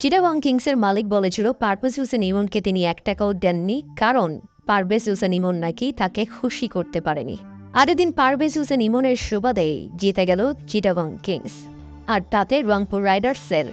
চিটাগং কিংসের মালিক বলেছিল পারভেজ হোসেন ইমনকে তিনি 1 টাকাও দেননি, কারণ পারভেজ হোসেন ইমন নাকি তাকে খুশি করতে পারেনি। আর এদিন পারভেজ হোসেন ইমনের সুবাদেই জিতে গেল চিটাগং কিংস, আর তাতে রংপুর রাইডার্সের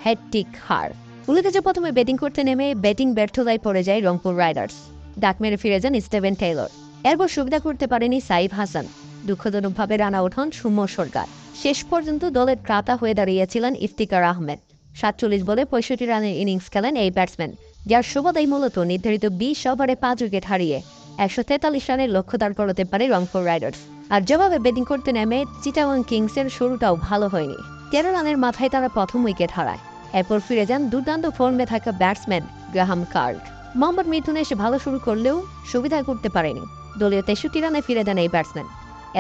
হ্যাটট্রিক হার। উল্লেখ্য, প্রথমে ব্যাটিং করতে নেমে ব্যাটিং ব্যর্থতায় পড়ে যায় রংপুর রাইডার্স। ডাক মেরে ফিরে যান স্টিভেন টেইলর। এরপর সুবিধা করতে পারেনি সাইফ হাসান। দুঃখজনকভাবে রান আউট হন সৌম্য সরকার। শেষ পর্যন্ত দলের ত্রাতা হয়ে দাঁড়িয়েছিলেন ইফতিকার আহমেদ। 47 বলে 65 রানের ইনিংস খেলেন এই ব্যাটসম্যান, যার সুবাদেই মূলত নির্ধারিত 20 ওভারে 5 উইকেট হারিয়ে 143 রানের লক্ষ্য দাঁড় করাতে পারে রংপুর রাইডার্স। আর যেভাবে ব্যাটিং করতে নেমে চিটাগং কিংসের শুরুটাও ভালো হয়নি। 13 রানের মাথায় তারা প্রথম উইকেট হারায়। এরপর ফিরে যান দুর্দান্ত ফর্মে থাকা ব্যাটসম্যান গ্রাহাম কার্ক। মোহাম্মদ মিথুন এসে ভালো শুরু করলেও সুবিধা করতে পারেনি। দলীয় 63 রানে ফিরে যান এই ব্যাটসম্যান।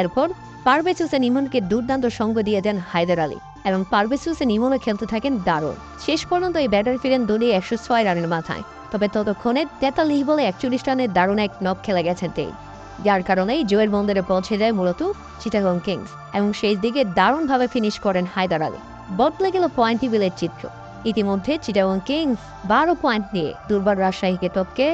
এরপর পারভেজ হোসেন ইমনকে দুর্দান্ত সঙ্গ দিয়ে দেন হায়দার আলী, এবং পারভেজ হোসেন ইমনও খেলতে থাকেন দারুণ। শেষ পর্যন্ত এই ব্যাটার ফিরেন দলীয় 106 রানের মাথায়। তবে ততক্ষণে 43 বলে 41 রানের দারুণ এক নক খেলে গেছেন তিনি, যার কারণেই জয়ের বন্দরে পৌঁছে যায় মূলত চিটাগং কিংস, এবং সেই দিকে দারুণভাবে ফিনিশ করেন হায়দার আলী। বদলে গেল পয়েন্ট টেবিলের চিত্র। ইতিমধ্যে চিটাগং কিংস 12 পয়েন্ট নিয়ে দুর্বার রাজশাহীকে টপকে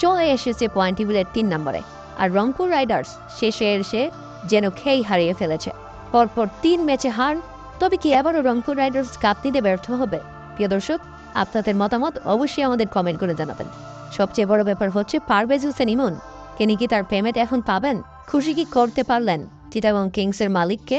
চলে এসেছে পয়েন্ট টেবিলের 3 নম্বরে। আর রংপুর রাইডার্স শেষে এসে যেন খেই হারিয়ে ফেলেছে। পরপর 3 ম্যাচে হার। তবে কি এবারও রংপুর রাইডার্স কাপ নিতে ব্যর্থ হবে? প্রিয় দর্শক, আপনাদের মতামত অবশ্যই আমাদের কমেন্ট করে জানাবেন। সবচেয়ে বড় ব্যাপার হচ্ছে পারভেজ হোসেন ইমন তিনি কি তার পেমেন্ট এখন পাবেন? খুশি কি করতে পারলেন চিটাগং কিংসের মালিককে?